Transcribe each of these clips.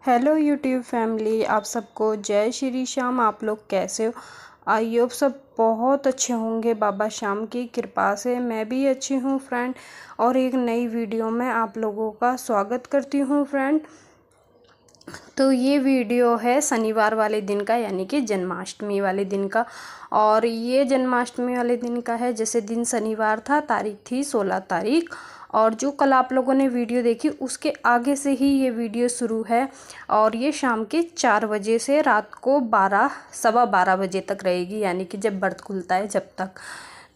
Hello YouTube family, आप सबको जय श्री श्याम। आप लोग कैसे हो? आई होप सब बहुत अच्छे होंगे बाबा श्याम की कृपा से। मैं भी अच्छी हूँ फ्रेंड, और एक नई वीडियो में आप लोगों का स्वागत करती हूँ फ्रेंड। तो ये वीडियो है शनिवार वाले दिन का, यानी कि जन्माष्टमी वाले दिन का। और ये जन्माष्टमी वाले दिन का है, जैसे दिन शनिवार था, तारीख थी 16 तारीख। और जो कल आप लोगों ने वीडियो देखी उसके आगे से ही ये वीडियो शुरू है। और ये शाम के 4 बजे से रात को 12 सवा 12 बजे तक रहेगी, यानी कि जब व्रत खुलता है जब तक।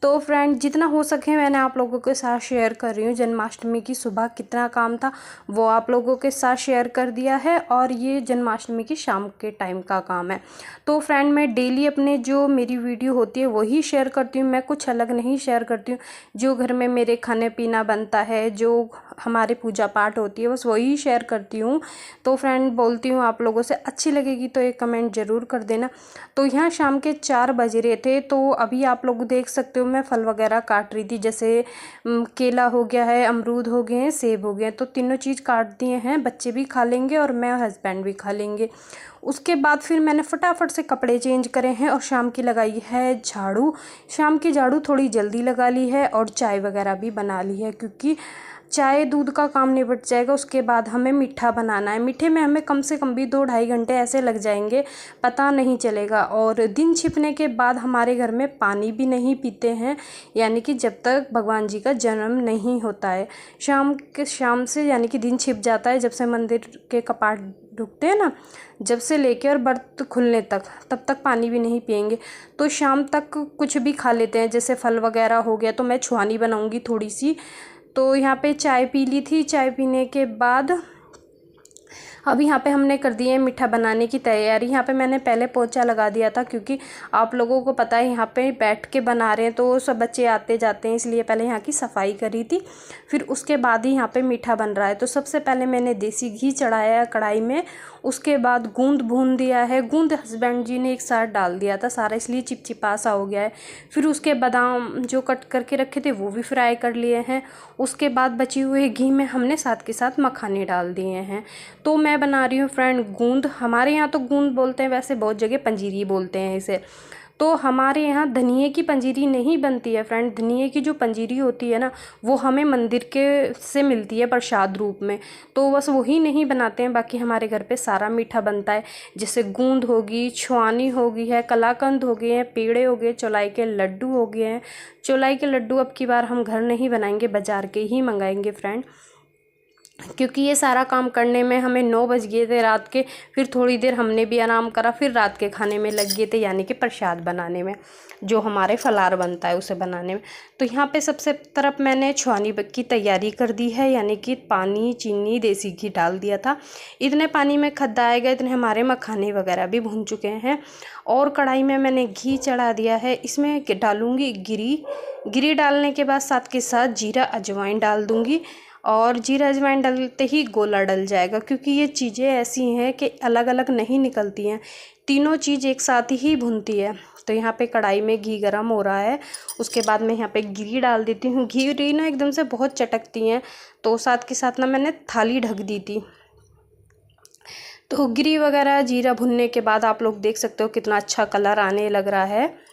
तो फ्रेंड, जितना हो सके मैंने आप लोगों के साथ शेयर कर रही हूँ। जन्माष्टमी की सुबह कितना काम था वो आप लोगों के साथ शेयर कर दिया है, और ये जन्माष्टमी की शाम के टाइम का काम है। तो फ्रेंड, मैं डेली अपने जो मेरी वीडियो होती है वही शेयर करती हूँ, मैं कुछ अलग नहीं शेयर करती हूँ। जो घर में मेरे खाने पीना बनता है, जो हमारे पूजा पाठ होती है, बस वही शेयर करती हूँ। तो फ्रेंड, बोलती हूँ आप लोगों से, अच्छी लगेगी तो एक कमेंट ज़रूर कर देना। तो यहाँ शाम के 4 बज रहे थे, तो अभी आप लोग देख सकते हो मैं फल वगैरह काट रही थी। जैसे केला हो गया है, अमरूद हो गए हैं, सेब हो गए हैं, तो तीनों चीज़ काट दिए हैं। बच्चे भी खा लेंगे और मैं और हस्बैंड भी खा लेंगे। उसके बाद फिर मैंने फटाफट से कपड़े चेंज करे हैं और शाम की लगाई है झाड़ू। शाम की झाड़ू थोड़ी जल्दी लगा ली है, और चाय वगैरह भी बना ली है, क्योंकि चाय दूध का काम निपट जाएगा। उसके बाद हमें मीठा बनाना है। मीठे में हमें कम से कम भी 2-2.5 घंटे ऐसे लग जाएंगे, पता नहीं चलेगा। और दिन छिपने के बाद हमारे घर में पानी भी नहीं पीते हैं, यानी कि जब तक भगवान जी का जन्म नहीं होता है। शाम से यानी कि दिन छिप जाता है, जब से मंदिर के कपाट रुकते हैं ना, जब से लेके और व्रत खुलने तक, तब तक पानी भी नहीं पिएंगे। तो शाम तक कुछ भी खा लेते हैं, जैसे फल वगैरह हो गया। तो मैं छुआनी बनाऊंगी थोड़ी सी। तो यहाँ पे चाय पी ली थी। चाय पीने के बाद अब यहाँ पे हमने कर दी है मीठा बनाने की तैयारी। यहाँ पे मैंने पहले पोछा लगा दिया था, क्योंकि आप लोगों को पता है यहाँ पे बैठ के बना रहे हैं तो सब बच्चे आते जाते हैं, इसलिए पहले यहाँ की सफाई करी थी। फिर उसके बाद ही यहाँ पे मीठा बन रहा है। तो सबसे पहले मैंने देसी घी चढ़ाया कढ़ाई में। उसके बाद गूंद भून दिया है। गूंद हस्बैंड जी ने एक साथ डाल दिया था सारा, इसलिए चिपचिपा सा हो गया है। फिर उसके बादाम जो कट करके रखे थे वो भी फ्राई कर लिए हैं। उसके बाद बची हुए घी में हमने साथ के साथ मखाने डाल दिए हैं। तो मैं बना रही हूँ फ्रेंड गूंद। हमारे यहाँ तो गूंद बोलते हैं, वैसे बहुत जगह पंजीरी बोलते हैं इसे। तो हमारे यहाँ धनिए की पंजीरी नहीं बनती है फ्रेंड। धनिए की जो पंजीरी होती है ना, वो हमें मंदिर के से मिलती है प्रसाद रूप में, तो बस वही नहीं बनाते हैं। बाकी हमारे घर पे सारा मीठा बनता है, जैसे गूंद होगी, छुआनी होगी है, कलाकंद हो गए हैं, पेड़े हो गए, चौलाई के लड्डू हो गए हैं। चौलाई के लड्डू अब की बार हम घर नहीं बनाएंगे, बाज़ार के ही मंगाएंगे फ्रेंड, क्योंकि ये सारा काम करने में हमें 9 बज गए थे रात के। फिर थोड़ी देर हमने भी आराम करा, फिर रात के खाने में लग गए थे, यानी कि प्रसाद बनाने में, जो हमारे फलार बनता है उसे बनाने में। तो यहाँ पे सबसे तरफ मैंने छुआनी की तैयारी कर दी है, यानी कि पानी, चीनी, देसी घी डाल दिया था। इतने पानी में खद्दा आएगा, इतने हमारे मखाने वगैरह भी भून चुके हैं। और कढ़ाई में मैंने घी चढ़ा दिया है। इसमें डालूँगी गिरी डालने के बाद साथ के साथ जीरा अजवाइन डाल दूँगी। और जीरा अजवाइन डालते ही गोला डल जाएगा, क्योंकि ये चीज़ें ऐसी हैं कि अलग अलग नहीं निकलती हैं, तीनों चीज़ एक साथ ही भुनती है। तो यहाँ पे कढ़ाई में घी गरम हो रहा है। उसके बाद मैं यहाँ पे गिरी डाल देती हूँ। गिरी ना एकदम से बहुत चटकती हैं, तो साथ के साथ ना मैंने थाली ढक दी थी। तो गिरी वगैरह जीरा भुनने के बाद आप लोग देख सकते हो कितना अच्छा कलर आने लग रहा है।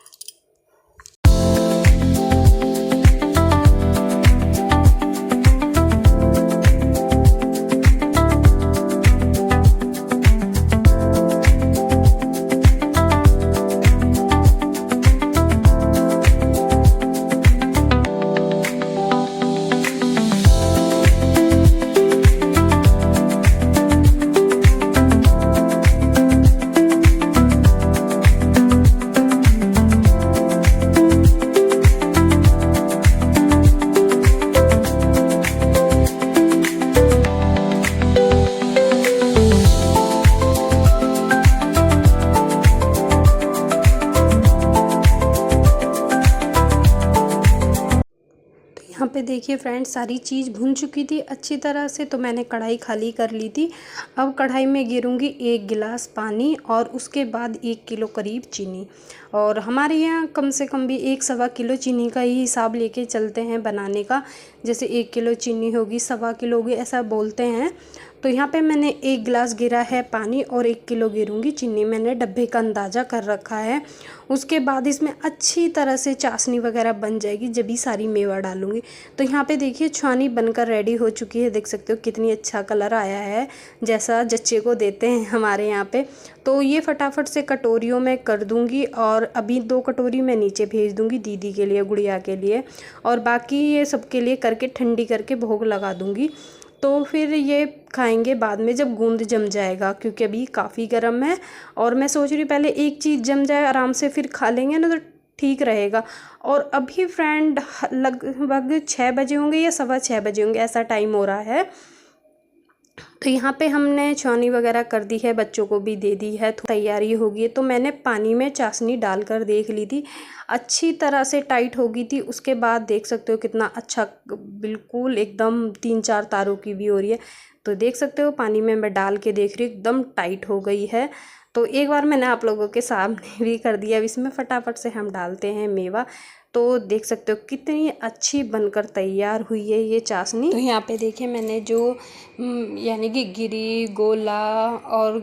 यहाँ पे देखिए फ्रेंड्स, सारी चीज़ भुन चुकी थी अच्छी तरह से, तो मैंने कढ़ाई खाली कर ली थी। अब कढ़ाई में गिरूँगी 1 गिलास पानी, और उसके बाद 1 किलो करीब चीनी। और हमारे यहाँ कम से कम भी 1-1.25 किलो चीनी का ही हिसाब लेके चलते हैं बनाने का। जैसे 1 किलो चीनी होगी, 1.25 किलो होगी, ऐसा बोलते हैं। तो यहाँ पे मैंने 1 गिलास गिरा है पानी और 1 किलो गिरूँगी चीनी। मैंने डब्बे का अंदाज़ा कर रखा है। उसके बाद इसमें अच्छी तरह से चाशनी वगैरह बन जाएगी जब भी सारी मेवा डालूँगी। तो यहाँ पे देखिए छानी बनकर रेडी हो चुकी है। देख सकते हो कितनी अच्छा कलर आया है, जैसा जच्चे को देते हैं हमारे यहाँ पे। तो ये फटाफट से कटोरियों में कर दूँगी और अभी 2 कटोरी मैं नीचे भेज दूँगी दीदी के लिए, गुड़िया के लिए, और बाकी ये सबके लिए करके ठंडी करके भोग लगा दूँगी। तो फिर ये खाएंगे बाद में जब गूंद जम जाएगा, क्योंकि अभी काफ़ी गर्म है। और मैं सोच रही हूँ पहले एक चीज़ जम जाए आराम से फिर खा लेंगे ना, तो ठीक रहेगा। और अभी फ्रेंड लगभग 6 बजे होंगे या 6:15 बजे होंगे, ऐसा टाइम हो रहा है। तो यहाँ पे हमने छानी वगैरह कर दी है, बच्चों को भी दे दी है, तो तैयारी होगी। तो मैंने पानी में चाशनी डालकर देख ली थी, अच्छी तरह से टाइट हो गई थी। उसके बाद देख सकते हो कितना अच्छा, बिल्कुल एकदम 3-4 तारों की भी हो रही है। तो देख सकते हो पानी में मैं डाल के देख रही हूँ, एकदम टाइट हो गई है। तो एक बार मैंने आप लोगों के सामने भी कर दिया। अब इसमें फटाफट से हम डालते हैं मेवा। तो देख सकते हो कितनी अच्छी बनकर तैयार हुई है ये चाशनी। तो यहाँ पे देखिए मैंने जो यानी कि गिरी, गोला और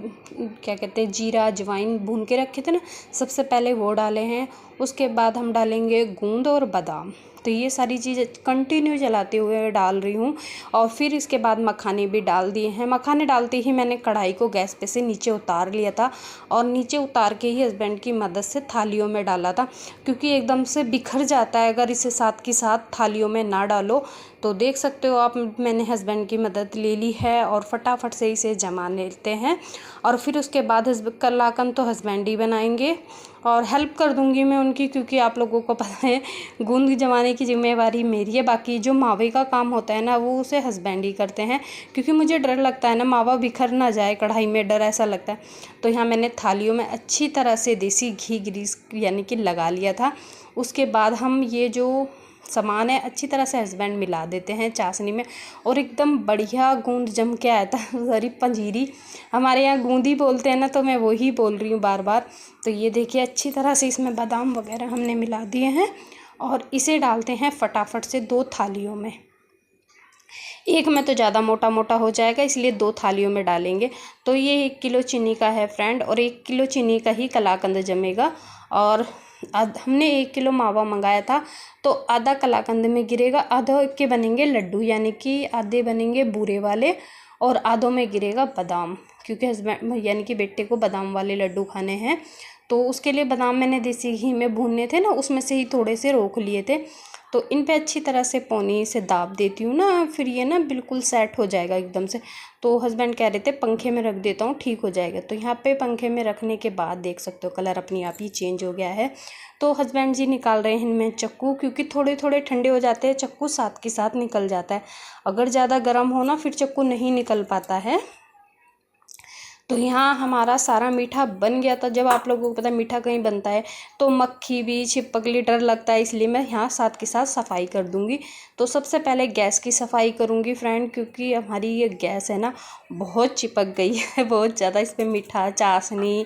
क्या कहते हैं जीरा, अजवाइन भून के रखे थे ना, सबसे पहले वो डाले हैं। उसके बाद हम डालेंगे गूंद और बादाम। तो ये सारी चीज़ें कंटिन्यू चलाते हुए डाल रही हूँ। और फिर इसके बाद मखाने भी डाल दिए हैं। मखाने डालते ही मैंने कढ़ाई को गैस पे से नीचे उतार लिया था, और नीचे उतार के ही हस्बैंड की मदद से थालियों में डाला था, क्योंकि एकदम से बिखर जाता है अगर इसे साथ की साथ थालियों में ना डालो। तो देख सकते हो आप, मैंने हस्बैंड की मदद ले ली है और फटाफट से इसे जमा लेते हैं। और फिर उसके बाद कलाकंद तो हस्बैंड ही बनाएंगे और हेल्प कर दूंगी मैं उनकी, क्योंकि आप लोगों को पता है गूंद जमाने की जिम्मेवारी मेरी है। बाकी जो मावे का काम होता है ना, वो उसे हस्बैंड ही करते हैं, क्योंकि मुझे डर लगता है ना मावा बिखर ना जाए कढ़ाई में, डर ऐसा लगता है। तो यहाँ मैंने थालियों में अच्छी तरह से देसी घी ग्रीस यानी कि लगा लिया था। उसके बाद हम ये जो सामान है अच्छी तरह से हस्बैंड मिला देते हैं चाशनी में, और एकदम बढ़िया गूंद जम के आया था। सॉरी, पंजीरी हमारे यहाँ गूंदी बोलते हैं ना, तो मैं वही बोल रही हूँ बार बार। तो ये देखिए अच्छी तरह से इसमें बादाम वगैरह हमने मिला दिए हैं, और इसे डालते हैं फटाफट से 2 थालियों में। एक में तो ज़्यादा मोटा मोटा हो जाएगा, इसलिए 2 थालियों में डालेंगे। तो ये 1 किलो चीनी का है फ्रेंड, और 1 किलो चीनी का ही कलाकंद जमेगा। और हमने 1 किलो मावा मंगाया था, तो आधा कलाकंद में गिरेगा, आधा के बनेंगे लड्डू, यानी कि आधे बनेंगे बूरे वाले और आधों में गिरेगा बादाम, क्योंकि हस्बैंड यानी कि बेटे को बादाम वाले लड्डू खाने हैं। तो उसके लिए बादाम मैंने देसी घी में भूनने थे ना, उसमें से ही थोड़े से रोक लिए थे। तो इन पे अच्छी तरह से पौनी से दाब देती हूँ ना, फिर ये ना बिल्कुल सेट हो जाएगा एकदम से। तो हस्बैंड कह रहे थे पंखे में रख देता हूँ, ठीक हो जाएगा। तो यहाँ पे पंखे में रखने के बाद देख सकते हो कलर अपने आप ही चेंज हो गया है। तो हस्बैंड जी निकाल रहे हैं इनमें चक्कू, क्योंकि थोड़े थोड़े ठंडे हो जाते हैं चक्कू, साथ के साथ निकल जाता है। अगर ज़्यादा गर्म हो ना, फिर चक्कू नहीं निकल पाता है। तो यहाँ हमारा सारा मीठा बन गया था। जब आप लोगों को पता है मीठा कहीं बनता है तो मक्खी भी, छिपकली, डर लगता है, इसलिए मैं यहाँ साथ के साथ सफाई कर दूँगी। तो सबसे पहले गैस की सफाई करूँगी फ्रेंड, क्योंकि हमारी ये गैस है ना बहुत चिपक गई है बहुत ज़्यादा। इस पर मीठा, चाशनी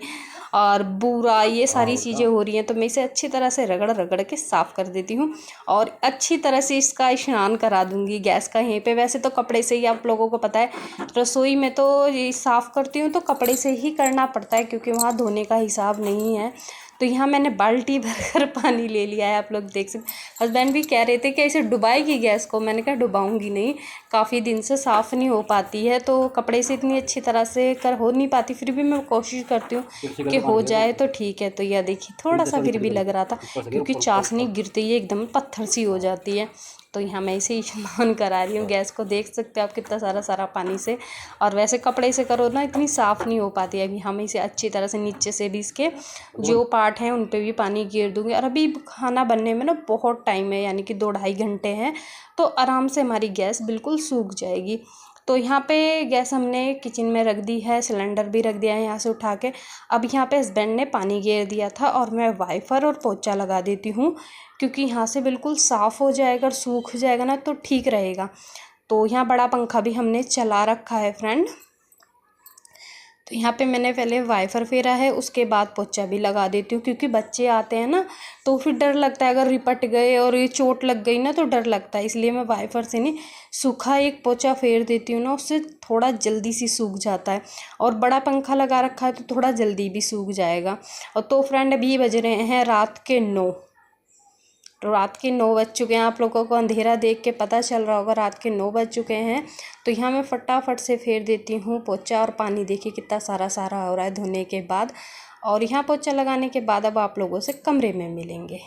और बूरा ये सारी चीज़ें हो रही हैं। तो मैं इसे अच्छी तरह से रगड़ रगड़ के साफ़ कर देती हूँ, और अच्छी तरह से इसका स्नान करा दूँगी गैस का यहीं पे। वैसे तो कपड़े से ही, आप लोगों को पता है रसोई में तो ये साफ़ करती हूँ तो कपड़े से ही करना पड़ता है, क्योंकि वहाँ धोने का हिसाब नहीं है। तो यहाँ मैंने बाल्टी भरकर पानी ले लिया है, आप लोग देख सकते। हस्बैंड भी कह रहे थे कि ऐसे डुबाएगी गैस को, मैंने कहा डुबाऊंगी नहीं, काफ़ी दिन से साफ़ नहीं हो पाती है, तो कपड़े से इतनी अच्छी तरह से हो नहीं पाती, फिर भी मैं कोशिश करती हूँ कि हो जाए तो ठीक है। तो यह देखिए थोड़ा सा फिर भी लग रहा था, क्योंकि चाशनी गिरते ही एकदम पत्थर सी हो जाती है। तो यहाँ मैं इसे स्नान करा रही हूँ गैस को, देख सकते हो आप कितना सारा सारा पानी से। और वैसे कपड़े से करो ना इतनी साफ़ नहीं हो पाती है। अभी हम इसे अच्छी तरह से नीचे से भी इसके जो पार्ट हैं उन पे भी पानी गिर दूँगी। और अभी खाना बनने में ना बहुत टाइम है, यानी कि 2-2.5 घंटे हैं, तो आराम से हमारी गैस बिल्कुल सूख जाएगी। तो यहाँ पे गैस हमने किचन में रख दी है, सिलेंडर भी रख दिया है यहाँ से उठा के। अब यहाँ पे हस्बैंड ने पानी गेर दिया था, और मैं वाइपर और पोंछा लगा देती हूँ, क्योंकि यहाँ से बिल्कुल साफ़ हो जाएगा और सूख जाएगा ना तो ठीक रहेगा। तो यहाँ बड़ा पंखा भी हमने चला रखा है फ्रेंड। तो यहाँ पे मैंने पहले वाइपर फेरा है, उसके बाद पोछा भी लगा देती हूँ, क्योंकि बच्चे आते हैं ना तो फिर डर लगता है, अगर रिपट गए और ये चोट लग गई ना तो डर लगता है। इसलिए मैं वाइपर से नहीं, सूखा एक पोछा फेर देती हूँ ना, उससे थोड़ा जल्दी सी सूख जाता है। और बड़ा पंखा लगा रखा है तो थोड़ा जल्दी भी सूख जाएगा। और तो फ्रेंड अभी बज रहे हैं रात के 9। तो रात के 9 बज चुके हैं। आप लोगों को अंधेरा देख के पता चल रहा होगा रात के 9 बज चुके हैं। तो यहाँ मैं फटाफट से फेर देती हूँ पोछा। और पानी देखिए कितना सारा सारा हो रहा है धोने के बाद। और यहाँ पोछा लगाने के बाद अब आप लोगों से कमरे में मिलेंगे।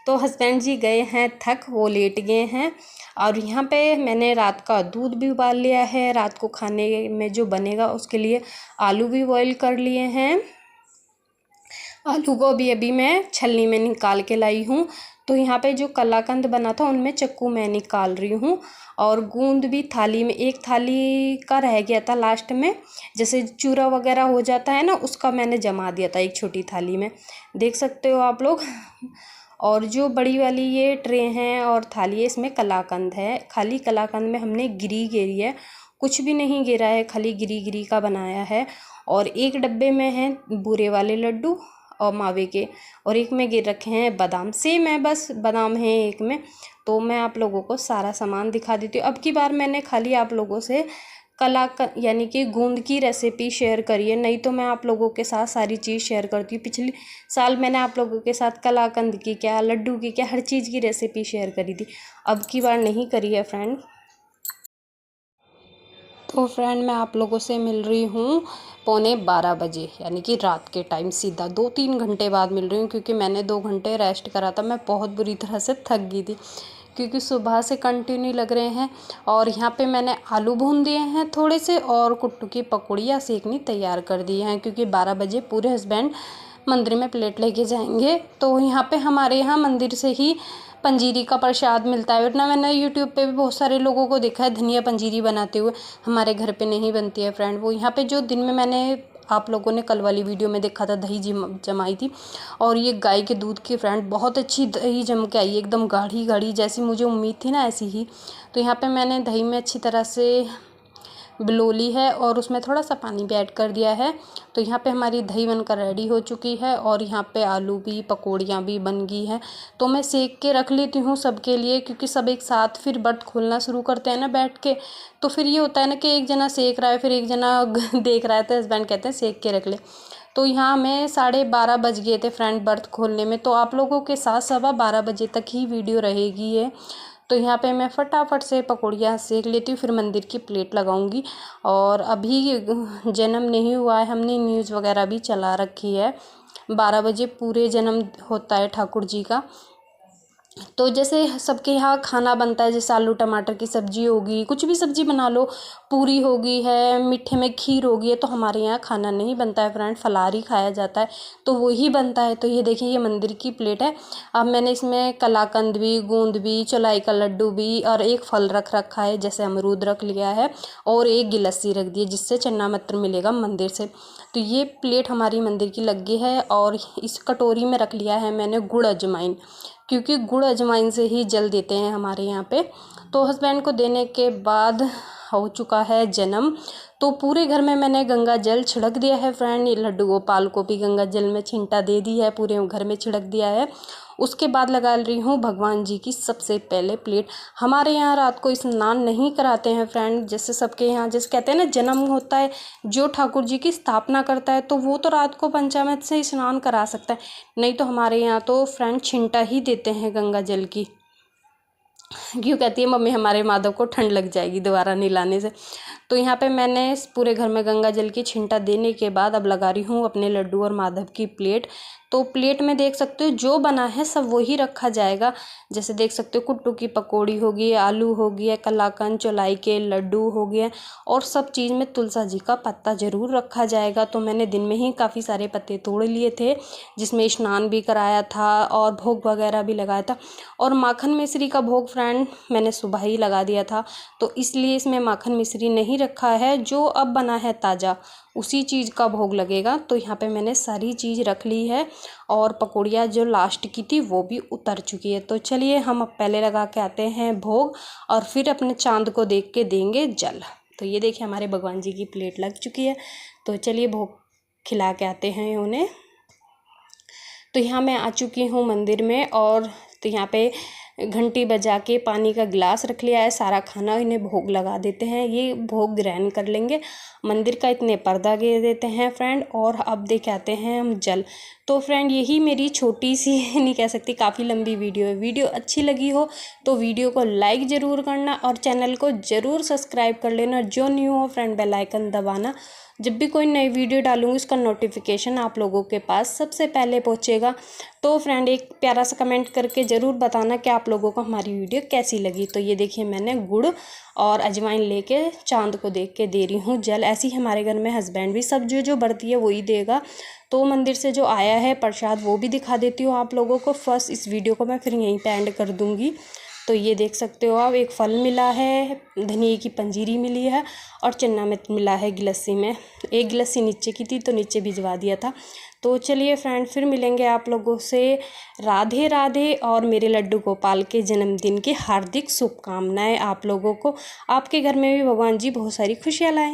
तो हस्बैंड जी गए हैं थक, वो लेट गए हैं। और यहाँ पे मैंने रात का दूध भी उबाल लिया है। रात को खाने में जो बनेगा उसके लिए आलू भी बॉईल कर लिए हैं। आलू को भी अभी मैं छलनी में निकाल के लाई हूँ। तो यहाँ पे जो कलाकंद बना था उनमें चक्कू मैं निकाल रही हूँ। और गूंद भी थाली में, एक थाली का रह गया था लास्ट में, जैसे चूरा वगैरह हो जाता है ना, उसका मैंने जमा दिया था एक छोटी थाली में, देख सकते हो आप लोग। और जो बड़ी वाली ये ट्रे हैं और थाली है, इसमें कलाकंद है। खाली कलाकंद में हमने गिरी घेरी है, कुछ भी नहीं गिरा है, खाली गिरी गिरी का बनाया है। और एक डब्बे में है बूरे वाले लड्डू और मावे के, और एक में गिर रखे हैं बादाम। सेम है, बस बादाम है एक में। तो मैं आप लोगों को सारा सामान दिखा देती हूँ। अब की बार मैंने खाली आप लोगों से यानी कि गूंद की रेसिपी शेयर करी है, नहीं तो मैं आप लोगों के साथ सारी चीज़ शेयर करती हूँ। पिछले साल मैंने आप लोगों के साथ कलाकंद की क्या, लड्डू की क्या, हर चीज़ की रेसिपी शेयर करी थी। अब की बार नहीं करी है फ्रेंड। तो फ्रेंड मैं आप लोगों से मिल रही हूँ 11:15 बजे, यानी कि रात के टाइम, सीधा 2-3 घंटे बाद मिल रही हूँ, क्योंकि मैंने 2 घंटे रेस्ट करा था। मैं बहुत बुरी तरह से थक गई थी, क्योंकि सुबह से कंटिन्यू लग रहे हैं। और यहाँ पे मैंने आलू भून दिए हैं थोड़े से, और कुट्टू की पकौड़ियाँ सेकनी तैयार कर दी हैं, क्योंकि 12 बजे पूरे हस्बैंड मंदिर में प्लेट लेके जाएंगे। तो यहाँ पे हमारे यहाँ मंदिर से ही पंजीरी का प्रसाद मिलता है। वरना मैंने यूट्यूब पे भी बहुत सारे लोगों को देखा है धनिया पंजीरी बनाते हुए, हमारे घर पे नहीं बनती है फ्रेंड वो। यहाँ पे जो दिन में मैंने आप लोगों ने कल वाली वीडियो में देखा था, दही जमाई थी। और ये गाय के दूध की फ्रेंड बहुत अच्छी दही जम के आई, एकदम गाढ़ी गाढ़ी, जैसी मुझे उम्मीद थी ना ऐसी ही। तो यहाँ पे मैंने दही में अच्छी तरह से बिलो ली है और उसमें थोड़ा सा पानी भी ऐड कर दिया है। तो यहाँ पे हमारी दही बनकर रेडी हो चुकी है। और यहाँ पे आलू भी, पकौड़ियाँ भी बन गई हैं। तो मैं सेक के रख लेती हूँ सबके लिए, क्योंकि सब एक साथ फिर बर्त खोलना शुरू करते हैं ना बैठ के। तो फिर ये होता है ना कि एक जना सेक रहा है, फिर एक जना देख रहा है, तो हस्बैंड कहते हैं सेक के रख ले। तो यहाँ में 12:30 बज गए थे फ्रेंड बर्त खोलने में। तो आप लोगों के साथ 12:15 बजे तक ही वीडियो रहेगी ये। तो यहाँ पे मैं फटाफट से पकौड़ियाँ सेक लेती हूँ, फिर मंदिर की प्लेट लगाऊंगी। और अभी जन्म नहीं हुआ है, हमने न्यूज़ वगैरह भी चला रखी है, 12 बजे पूरे जन्म होता है ठाकुर जी का। तो जैसे सबके यहाँ खाना बनता है, जैसे आलू टमाटर की सब्ज़ी होगी, कुछ भी सब्ज़ी बना लो, पूरी होगी है, मीठे में खीर होगी है, तो हमारे यहाँ खाना नहीं बनता है फ्रेंड, फलाहार ही खाया जाता है, तो वही बनता है। तो ये देखिए ये मंदिर की प्लेट है। अब मैंने इसमें कलाकंद भी, गूंद भी, चौलाई का लड्डू भी, और एक फल रख रखा है, जैसे अमरूद रख लिया है, और एक गिलस्सी रख दी है, जिससे चन्ना मत्र मिलेगा मंदिर से। तो ये प्लेट हमारी मंदिर की लग गई है। और इस कटोरी में रख लिया है मैंने गुड़ अजवाइन, क्योंकि गुड़ अजवाइन से ही जल देते हैं हमारे यहाँ पे। तो हस्बैंड को देने के बाद हो चुका है जन्म। तो पूरे घर में मैंने गंगा जल छिड़क दिया है फ्रेंड। ये लड्डू गोपाल को भी गंगा जल में छिंटा दे दी है, पूरे घर में छिड़क दिया है। उसके बाद लगा रही हूँ भगवान जी की सबसे पहले प्लेट। हमारे यहाँ रात को स्नान नहीं कराते हैं फ्रेंड, जैसे सबके यहाँ जैसे कहते हैं ना जन्म होता है, जो ठाकुर जी की स्थापना करता है तो वो तो रात को पंचामृत से स्नान करा सकता है, नहीं तो हमारे यहाँ तो फ्रेंड छिंटा ही देते हैं गंगा जल की। क्यों कहती है मम्मी हमारे माधव को ठंड लग जाएगी दोबारा नहलाने से। तो यहाँ पे मैंने पूरे घर में गंगा जल की छिंटा देने के बाद अब लगा रही हूँ अपने लड्डू और माधव की प्लेट। तो प्लेट में देख सकते हो जो बना है सब वही रखा जाएगा। जैसे देख सकते हो कुट्टू की पकौड़ी होगी, आलू हो गया, कलाकंद, चौलाई के लड्डू हो गए, और सब चीज़ में तुलसा जी का पत्ता ज़रूर रखा जाएगा। तो मैंने दिन में ही काफ़ी सारे पत्ते तोड़ लिए थे, जिसमें स्नान भी कराया था और भोग वगैरह भी लगाया था। और माखन मिश्री का भोग फ्रेंड मैंने सुबह ही लगा दिया था, तो इसलिए इसमें माखन मिश्री नहीं रखा है। जो अब बना है ताज़ा उसी चीज़ का भोग लगेगा। तो यहाँ पे मैंने सारी चीज़ रख ली है, और पकौड़ियाँ जो लास्ट की थी वो भी उतर चुकी है। तो चलिए हम अब पहले लगा के आते हैं भोग, और फिर अपने चांद को देख के देंगे जल। तो ये देखिए हमारे भगवान जी की प्लेट लग चुकी है। तो चलिए भोग खिला के आते हैं उन्हें। तो यहाँ मैं आ चुकी हूँ मंदिर में, और तो यहाँ पे घंटी बजा के पानी का गिलास रख लिया है। सारा खाना इन्हें भोग लगा देते हैं, ये भोग ग्रहण कर लेंगे। मंदिर का इतने पर्दा घेर देते हैं फ्रेंड। और अब देख आते हैं हम जल। तो फ्रेंड यही मेरी छोटी सी नहीं कह सकती, काफ़ी लंबी वीडियो है। वीडियो अच्छी लगी हो तो वीडियो को लाइक ज़रूर करना और चैनल को ज़रूर सब्सक्राइब कर लेना। जो न्यू हो फ्रेंड बेल आइकन दबाना, जब भी कोई नई वीडियो डालूंगी उसका नोटिफिकेशन आप लोगों के पास सबसे पहले पहुंचेगा। तो फ्रेंड एक प्यारा सा कमेंट करके ज़रूर बताना कि आप लोगों को हमारी वीडियो कैसी लगी। तो ये देखिए मैंने गुड़ और अजवाइन लेके चांद को देख के दे रही हूँ जल। ऐसे ही हमारे घर में हस्बैंड भी सब जो बढ़ती है वही देगा। तो मंदिर से जो आया है प्रसाद वो भी दिखा देती हूँ आप लोगों को। फर्स्ट इस वीडियो को मैं फिर यहीं पे एंड कर दूँगी। तो ये देख सकते हो आप, एक फल मिला है, धनिए की पंजीरी मिली है और चन्ना में मिला है गिलस्सी में। एक गिलस्सी नीचे की थी तो नीचे भिजवा दिया था। तो चलिए फ्रेंड फिर मिलेंगे आप लोगों से। राधे राधे, और मेरे लड्डू गोपाल के जन्मदिन की हार्दिक शुभकामनाएं आप लोगों को। आपके घर में भी भगवान जी बहुत सारी खुशियाँ लाएं।